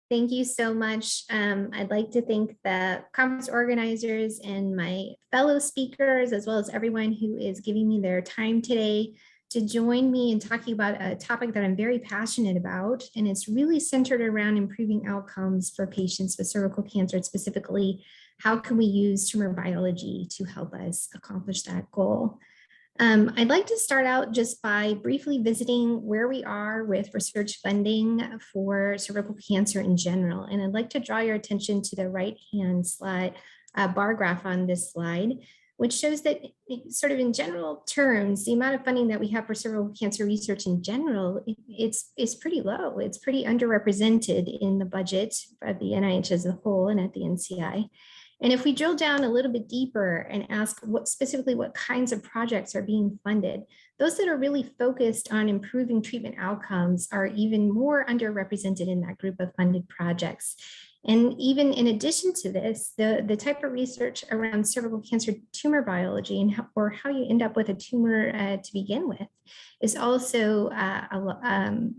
Thank you so much. I'd like to thank the conference organizers and my fellow speakers, as well as everyone who is giving me their time today to join me in talking about a topic that I'm very passionate about. And it's really centered around improving outcomes for patients with cervical cancer, specifically, how can we use tumor biology to help us accomplish that goal? I'd like to start out just by briefly visiting where we are with research funding for cervical cancer in general. And I'd like to draw your attention to the right-hand slide, bar graph on this slide, which shows that sort of in general terms, the amount of funding that we have for cervical cancer research in general, it's pretty low. It's pretty underrepresented in the budget of the NIH as a whole and at the NCI. And if we drill down a little bit deeper and ask specifically what kinds of projects are being funded, those that are really focused on improving treatment outcomes are even more underrepresented in that group of funded projects. And even in addition to this, the type of research around cervical cancer tumor biology and how you end up with a tumor to begin with is also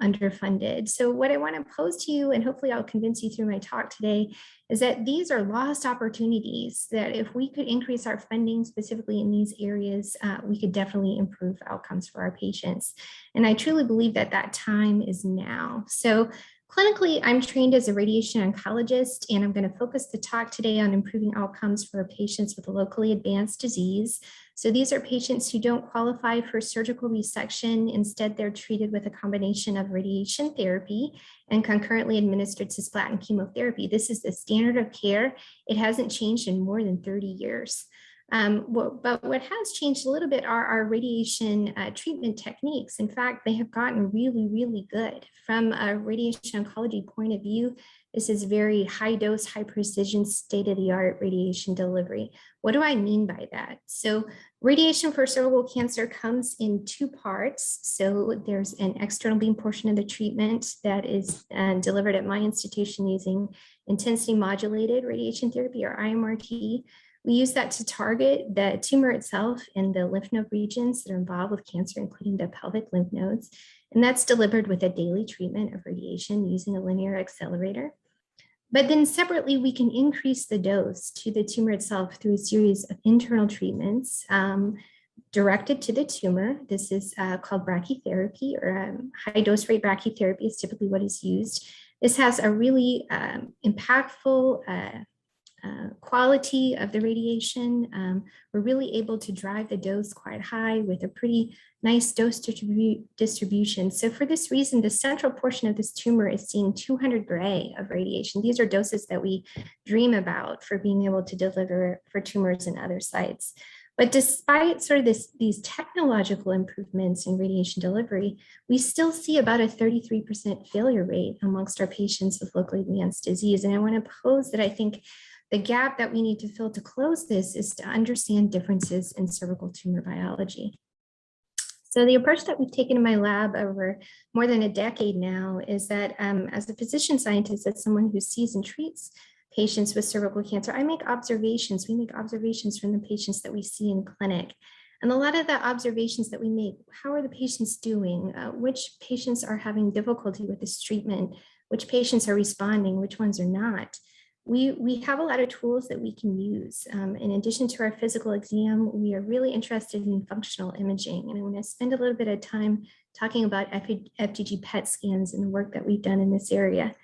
underfunded. So what I want to pose to you, and hopefully I'll convince you through my talk today, is that these are lost opportunities that if we could increase our funding specifically in these areas, we could definitely improve outcomes for our patients. And I truly believe that that time is now. So clinically, I'm trained as a radiation oncologist, and I'm going to focus the talk today on improving outcomes for patients with a locally advanced disease. So these are patients who don't qualify for surgical resection. Instead, they're treated with a combination of radiation therapy and concurrently administered cisplatin chemotherapy. This is the standard of care. It hasn't changed in more than 30 years. But what has changed a little bit are our radiation treatment techniques. In fact, they have gotten really, really good. From a radiation oncology point of view, this is very high dose, high precision, state-of-the-art radiation delivery. What do I mean by that? So radiation for cervical cancer comes in two parts. So there's an external beam portion of the treatment that is delivered at my institution using intensity modulated radiation therapy, or IMRT. We use that to target the tumor itself in the lymph node regions that are involved with cancer, including the pelvic lymph nodes. And that's delivered with a daily treatment of radiation using a linear accelerator. But then separately, we can increase the dose to the tumor itself through a series of internal treatments directed to the tumor. This is called brachytherapy, or high dose rate brachytherapy is typically what is used. This has a really impactful quality of the radiation. We're really able to drive the dose quite high with a pretty nice dose distribution. So for this reason, the central portion of this tumor is seeing 200 gray of radiation. These are doses that we dream about for being able to deliver for tumors in other sites. But despite sort of these technological improvements in radiation delivery, we still see about a 33% failure rate amongst our patients with locally advanced disease. And I want to pose that I think the gap that we need to fill to close this is to understand differences in cervical tumor biology. So the approach that we've taken in my lab over more than a decade now is that as a physician scientist, as someone who sees and treats patients with cervical cancer, I make observations. We make observations from the patients that we see in clinic. And a lot of the observations that we make, how are the patients doing? Which patients are having difficulty with this treatment? Which patients are responding? Which ones are not? We have a lot of tools that we can use. In addition to our physical exam, we are really interested in functional imaging. And I want to spend a little bit of time talking about FDG PET scans and the work that we've done in this area.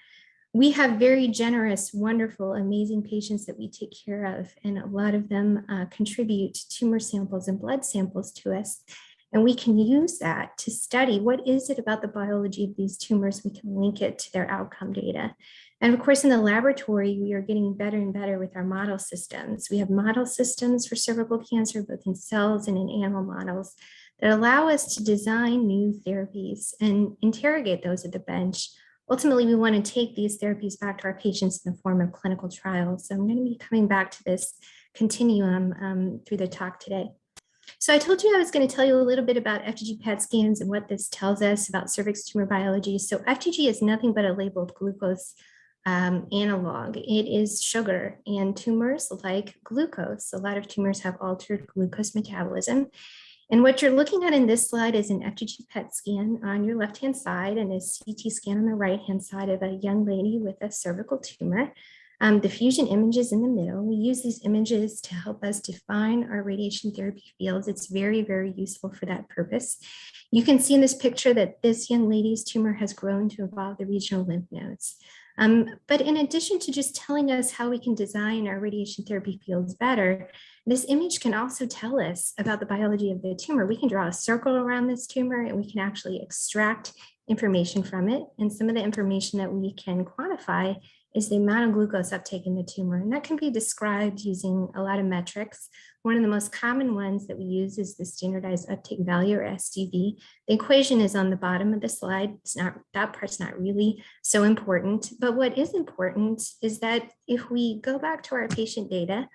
We have very generous, wonderful, amazing patients that we take care of, and a lot of them contribute tumor samples and blood samples to us. And we can use that to study what is it about the biology of these tumors. We can link it to their outcome data. And of course, in the laboratory, we are getting better and better with our model systems. We have model systems for cervical cancer, both in cells and in animal models, that allow us to design new therapies and interrogate those at the bench. Ultimately, we want to take these therapies back to our patients in the form of clinical trials. So I'm going to be coming back to this continuum through the talk today. So I told you I was going to tell you a little bit about FDG PET scans and what this tells us about cervix tumor biology. So FDG is nothing but a labeled glucose analog. It is sugar, and tumors like glucose. A lot of tumors have altered glucose metabolism. And what you're looking at in this slide is an FDG PET scan on your left-hand side and a CT scan on the right-hand side of a young lady with a cervical tumor. The fusion images in the middle. We use these images to help us define our radiation therapy fields. It's very, very useful for that purpose. You can see in this picture that this young lady's tumor has grown to involve the regional lymph nodes. But in addition to just telling us how we can design our radiation therapy fields better, this image can also tell us about the biology of the tumor. We can draw a circle around this tumor and we can actually extract information from it. And some of the information that we can quantify is the amount of glucose uptake in the tumor. And that can be described using a lot of metrics. One of the most common ones that we use is the standardized uptake value, or SUV. The equation is on the bottom of the slide. That part's not really so important. But what is important is that if we go back to our patient data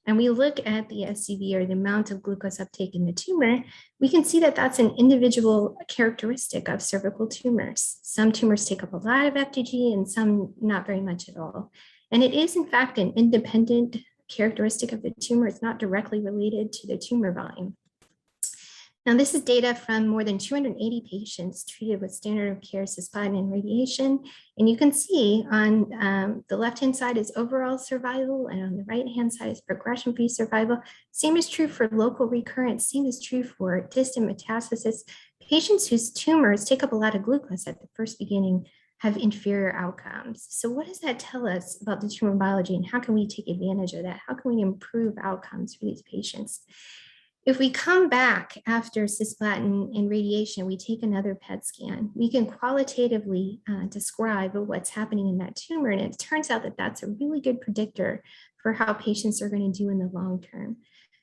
and we look at the SUV, or the amount of glucose uptake in the tumor, we can see that that's an individual characteristic of cervical tumors. Some tumors take up a lot of FDG and some not very much at all. And it is in fact an independent characteristic of the tumor. It's not directly related to the tumor volume. Now, this is data from more than 280 patients treated with standard of care cisplatin and radiation. And you can see on the left-hand side is overall survival, and on the right-hand side is progression-free survival. Same is true for local recurrence, same is true for distant metastasis. Patients whose tumors take up a lot of glucose at the first beginning have inferior outcomes. So what does that tell us about the tumor biology, and how can we take advantage of that? How can we improve outcomes for these patients? If we come back after cisplatin and radiation, we take another PET scan, we can qualitatively describe what's happening in that tumor. And it turns out that that's a really good predictor for how patients are going to do in the long term.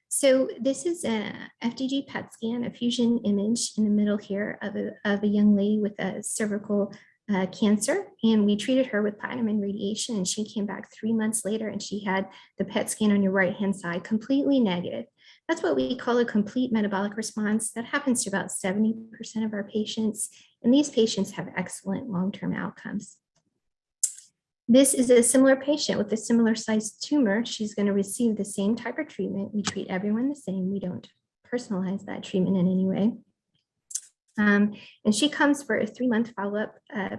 So this is a FDG PET scan, a fusion image in the middle here of a young lady with a cervical cancer. And we treated her with platinum and radiation, and she came back 3 months later and she had the PET scan on your right-hand side, completely negative. That's what we call a complete metabolic response. That happens to about 70% of our patients, and these patients have excellent long-term outcomes. This is a similar patient with a similar sized tumor. She's going to receive the same type of treatment. We treat everyone the same. We don't personalize that treatment in any way. And she comes for a 3-month follow-up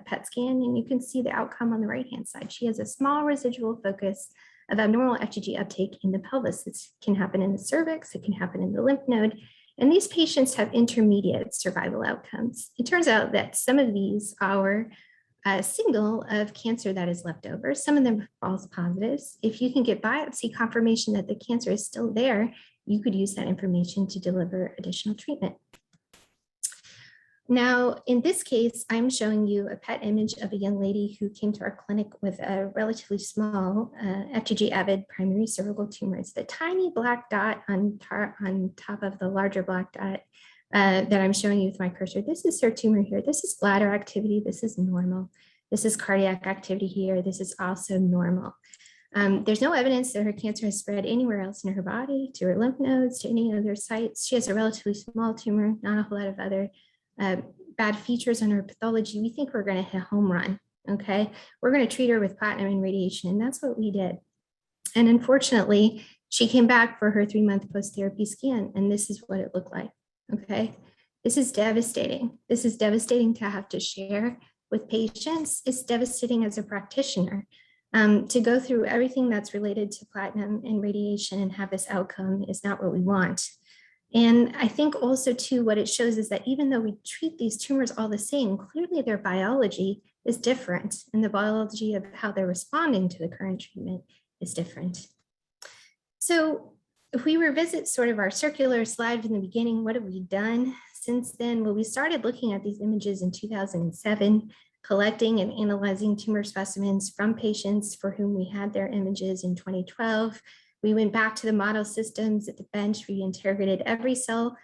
PET scan, and you can see the outcome on the right-hand side. She has a small residual focus of abnormal FDG uptake in the pelvis. This can happen in the cervix, it can happen in the lymph node, and these patients have intermediate survival outcomes. It turns out that some of these are a signal of cancer that is left over. Some of them are false positives. If you can get biopsy confirmation that the cancer is still there, you could use that information to deliver additional treatment. Now, in this case, I'm showing you a PET image of a young lady who came to our clinic with a relatively small FDG-avid primary cervical tumor. It's the tiny black dot on top of the larger black dot that I'm showing you with my cursor. This is her tumor here. This is bladder activity. This is normal. This is cardiac activity here. This is also normal. There's no evidence that her cancer has spread anywhere else in her body, to her lymph nodes, to any other sites. She has a relatively small tumor, not a whole lot of other bad features on her pathology. We think we're going to hit a home run. Okay, we're going to treat her with platinum and radiation, and that's what we did. And unfortunately, she came back for her 3-month post-therapy scan, and this is what it looked like. Okay, this is devastating. This is devastating to have to share with patients. It's devastating as a practitioner to go through everything that's related to platinum and radiation and have this outcome is not what we want. And I think also too, what it shows is that even though we treat these tumors all the same, clearly their biology is different, and the biology of how they're responding to the current treatment is different. So if we revisit sort of our circular slide from the beginning, what have we done since then? Well, we started looking at these images in 2007, collecting and analyzing tumor specimens from patients for whom we had their images in 2012. We went back to the model systems at the bench. We interrogated every cell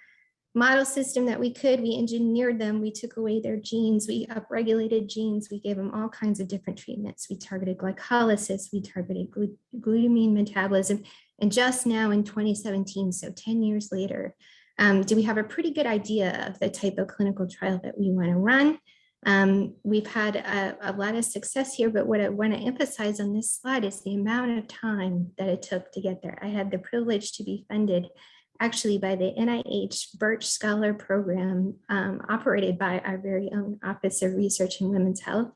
model system that we could. We engineered them. We took away their genes. We upregulated genes. We gave them all kinds of different treatments. We targeted glycolysis. We targeted glutamine metabolism. And just now in 2017, so 10 years later, do we have a pretty good idea of the type of clinical trial that we want to run? We've had a lot of success here, but what I want to emphasize on this slide is the amount of time that it took to get there. I had the privilege to be funded actually by the NIH Birch Scholar Program, operated by our very own Office of Research in Women's Health,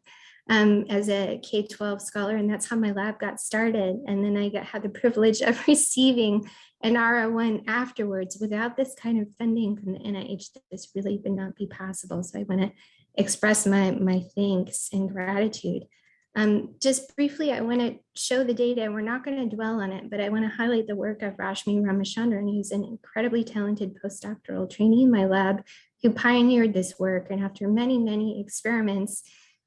as a K-12 scholar, and that's how my lab got started. And then I had the privilege of receiving an R01 afterwards. Without this kind of funding from the NIH, this really would not be possible. So I want to express my thanks and gratitude. Just briefly, I want to show the data. We're not going to dwell on it, but I want to highlight the work of Rashmi Ramachandran, who's an incredibly talented postdoctoral trainee in my lab, who pioneered this work. And after many, many experiments,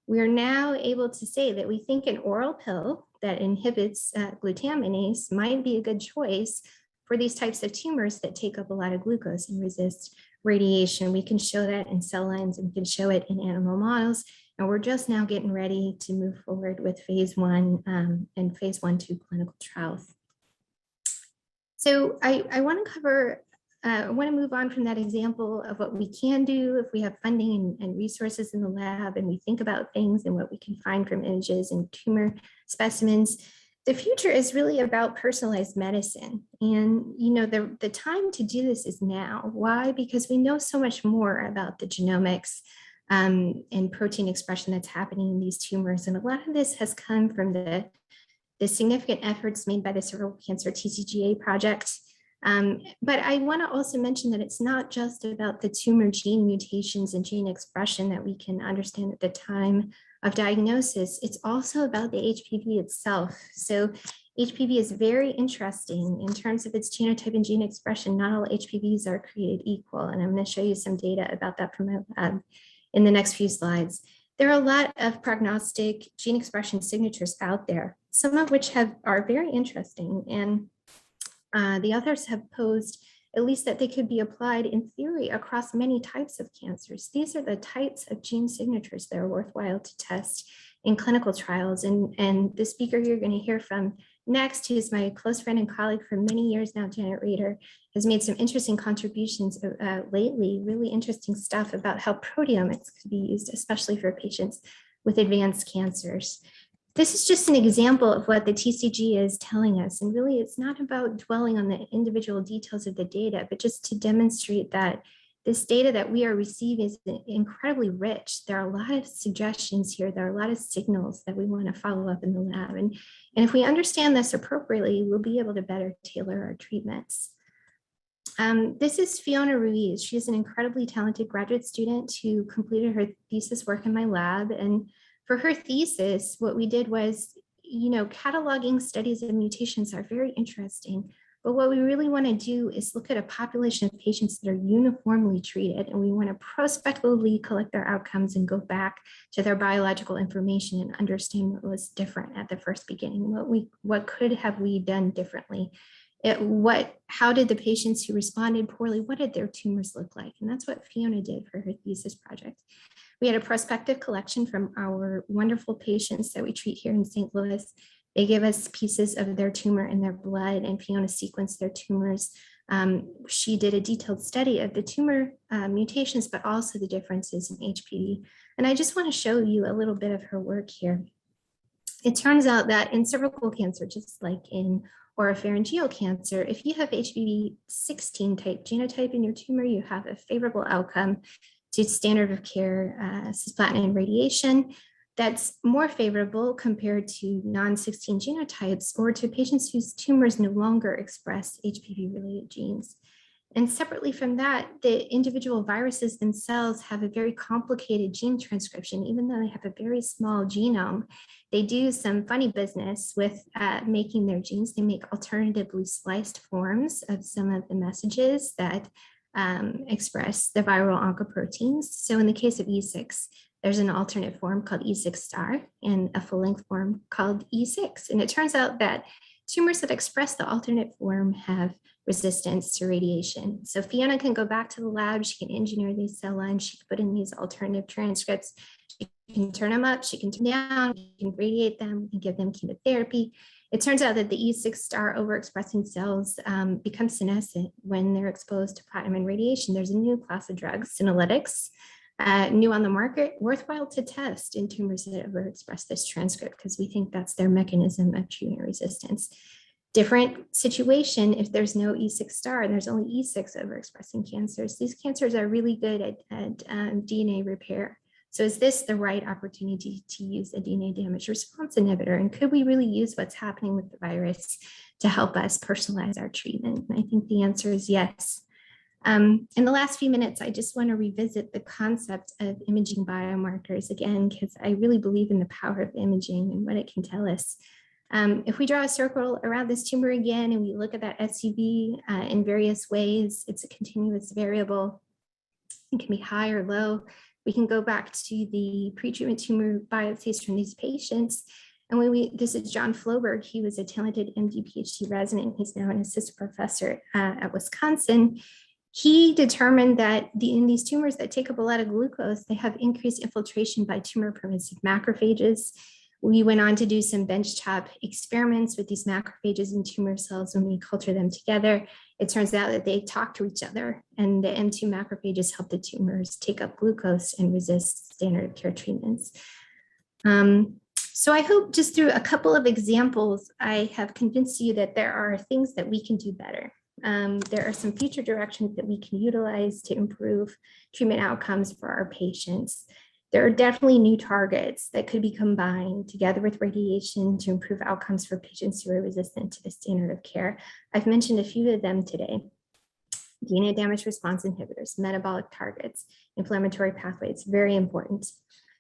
we are now able to say that we think an oral pill that inhibits glutaminase might be a good choice for these types of tumors that take up a lot of glucose and resist radiation. We can show that in cell lines, and we can show it in animal models. And we're just now getting ready to move forward with phase 1 and phase 1/2 clinical trials. So I want to cover, I want to move on from that example of what we can do if we have funding and resources in the lab, and we think about things and what we can find from images and tumor specimens. The future is really about personalized medicine. And the time to do this is now. Why? Because we know so much more about the genomics and protein expression that's happening in these tumors. And a lot of this has come from the significant efforts made by the Cervical Cancer TCGA project. But I want to also mention that it's not just about the tumor gene mutations and gene expression that we can understand at the time of diagnosis. It's also about the HPV itself. So HPV is very interesting in terms of its genotype and gene expression. Not all HPVs are created equal. And I'm going to show you some data about that from my lab in the next few slides. There are a lot of prognostic gene expression signatures out there, some of which are very interesting. And the authors have posed at least that they could be applied in theory across many types of cancers. These are the types of gene signatures that are worthwhile to test in clinical trials. And the speaker you're going to hear from next, who is my close friend and colleague for many years now, Janet Rader, has made some interesting contributions lately, really interesting stuff about how proteomics could be used, especially for patients with advanced cancers. This is just an example of what the TCG is telling us. And really, it's not about dwelling on the individual details of the data, but just to demonstrate that this data that we are receiving is incredibly rich. There are a lot of suggestions here. There are a lot of signals that we want to follow up in the lab. And if we understand this appropriately, we'll be able to better tailor our treatments. This is Fiona Ruiz. She is an incredibly talented graduate student who completed her thesis work in my lab. And for her thesis, what we did was, cataloging studies of mutations are very interesting, but what we really want to do is look at a population of patients that are uniformly treated, and we want to prospectively collect their outcomes and go back to their biological information and understand what was different at the first beginning, what could have we done differently. How did the patients who responded poorly, what did their tumors look like? And that's what Fiona did for her thesis project. We had a prospective collection from our wonderful patients that we treat here in St. Louis. They give us pieces of their tumor in their blood, and Fiona sequenced their tumors. She did a detailed study of the tumor mutations, but also the differences in HPV. And I just want to show you a little bit of her work here. It turns out that in cervical cancer, just like in oropharyngeal cancer, if you have HPV-16 type genotype in your tumor, you have a favorable outcome to standard of care cisplatin and radiation. That's more favorable compared to non-16 genotypes or to patients whose tumors no longer express HPV-related genes. And separately from that, the individual viruses themselves have a very complicated gene transcription. Even though they have a very small genome, they do some funny business with making their genes. They make alternatively spliced forms of some of the messages that express the viral oncoproteins. So in the case of E6, there's an alternate form called E6 star and a full-length form called E6. And it turns out that tumors that express the alternate form have resistance to radiation. So Fiona can go back to the lab, she can engineer these cell lines, she can put in these alternative transcripts, she can turn them up, she can turn down, she can radiate them, we can give them chemotherapy. It turns out that the E6 star overexpressing cells become senescent when they're exposed to platinum and radiation. There's a new class of drugs, senolytics, new on the market, worthwhile to test in tumors that overexpress this transcript because we think that's their mechanism of treatment resistance. Different situation if there's no E6 star and there's only E6 overexpressing cancers. These cancers are really good at DNA repair. So is this the right opportunity to use a DNA damage response inhibitor? And could we really use what's happening with the virus to help us personalize our treatment? And I think the answer is yes. In the last few minutes, I just want to revisit the concept of imaging biomarkers again, because I really believe in the power of imaging and what it can tell us. If we draw a circle around this tumor again, and we look at that SUV in various ways, it's a continuous variable. It can be high or low. We can go back to the pre-treatment tumor biopsies from these patients. And this is John Floberg. He was a talented MD PhD resident. He's now an assistant professor at Wisconsin. He determined that in these tumors that take up a lot of glucose, they have increased infiltration by tumor permissive macrophages. We went on to do some benchtop experiments with these macrophages and tumor cells. When we culture them together, it turns out that they talk to each other, and the M2 macrophages help the tumors take up glucose and resist standard of care treatments. So I hope just through a couple of examples, I have convinced you that there are things that we can do better. There are some future directions that we can utilize to improve treatment outcomes for our patients. There are definitely new targets that could be combined together with radiation to improve outcomes for patients who are resistant to the standard of care. I've mentioned a few of them today. DNA damage response inhibitors, metabolic targets, inflammatory pathways, very important.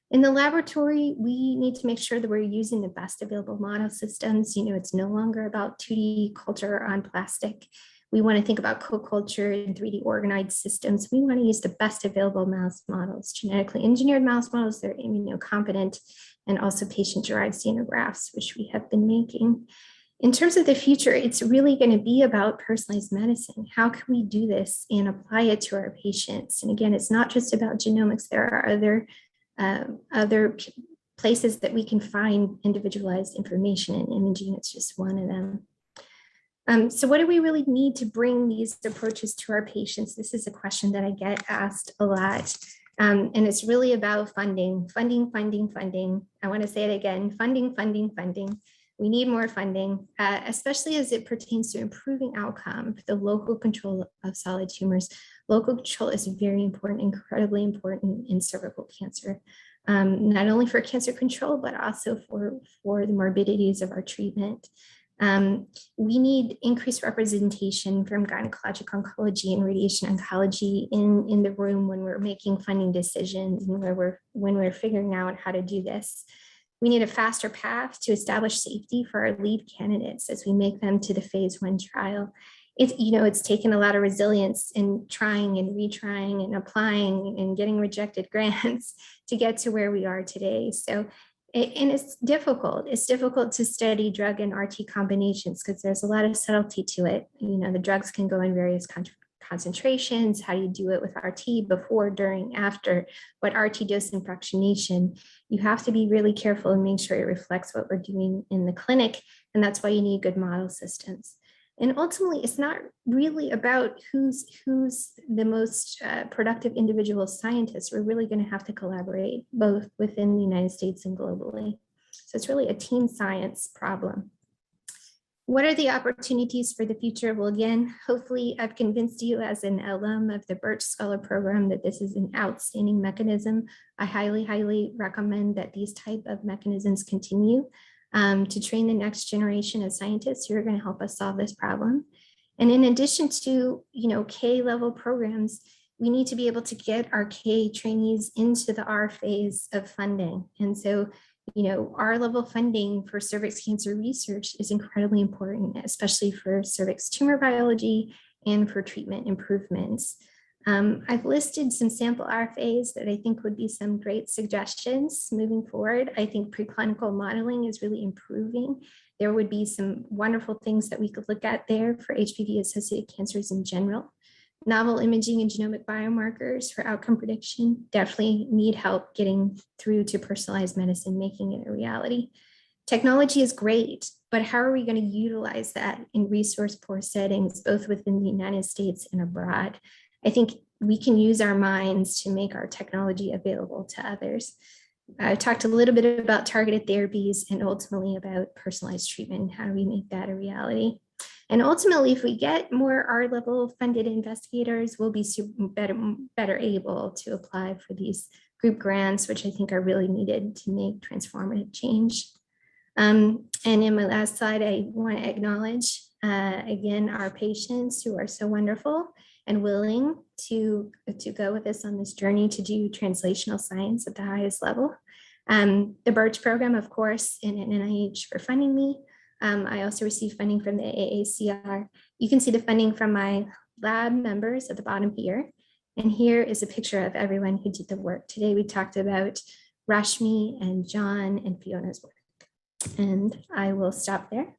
In the laboratory, we need to make sure that we're using the best available model systems. It's no longer about 2D culture on plastic. We want to think about co-culture and 3D organized systems. We want to use the best available mouse models, genetically engineered mouse models that are immunocompetent, and also patient-derived xenografts, which we have been making. In terms of the future, it's really going to be about personalized medicine. How can we do this and apply it to our patients? And again, it's not just about genomics. There are other places that we can find individualized information, and imaging is just one of them. So what do we really need to bring these approaches to our patients? This is a question that I get asked a lot. And it's really about funding. I want to say it again, funding. We need more funding, especially as it pertains to improving outcome for the local control of solid tumors. Local control is very important, incredibly important in cervical cancer, not only for cancer control, but also for the morbidities of our treatment. We need increased representation from gynecologic oncology and radiation oncology in the room when we're making funding decisions and when we're figuring out how to do this. We need a faster path to establish safety for our lead candidates as we make them to the phase 1 trial. It's taken a lot of resilience in trying and retrying and applying and getting rejected grants to get to where we are today. So, and it's difficult. It's difficult to study drug and RT combinations because there's a lot of subtlety to it. The drugs can go in various concentrations. How do you do it with RT before, during, after? What RT dose and fractionation? You have to be really careful and make sure it reflects what we're doing in the clinic. And that's why you need good model systems. And ultimately, it's not really about who's the most productive individual scientist. We're really going to have to collaborate both within the United States and globally. So it's really a team science problem. What are the opportunities for the future? Well, again, hopefully I've convinced you as an alum of the Birch Scholar Program that this is an outstanding mechanism. I highly, highly recommend that these type of mechanisms continue to train the next generation of scientists who are going to help us solve this problem. And in addition to, K-level programs, we need to be able to get our K trainees into the R phase of funding. And so, R-level funding for cervix cancer research is incredibly important, especially for cervix tumor biology and for treatment improvements. I've listed some sample RFAs that I think would be some great suggestions moving forward. I think preclinical modeling is really improving. There would be some wonderful things that we could look at there for HPV-associated cancers in general. Novel imaging and genomic biomarkers for outcome prediction definitely need help getting through to personalized medicine, making it a reality. Technology is great, but how are we going to utilize that in resource-poor settings, both within the United States and abroad? I think we can use our minds to make our technology available to others. I talked a little bit about targeted therapies and ultimately about personalized treatment. How do we make that a reality? And ultimately, if we get more R-level funded investigators, we'll be better able to apply for these group grants, which I think are really needed to make transformative change. And in my last slide, I want to acknowledge again our patients who are so wonderful and willing to go with us on this journey to do translational science at the highest level. The Birch program, of course, and NIH for funding me. I also received funding from the AACR. You can see the funding from my lab members at the bottom here. And here is a picture of everyone who did the work. Today we talked about Rashmi and John and Fiona's work. And I will stop there.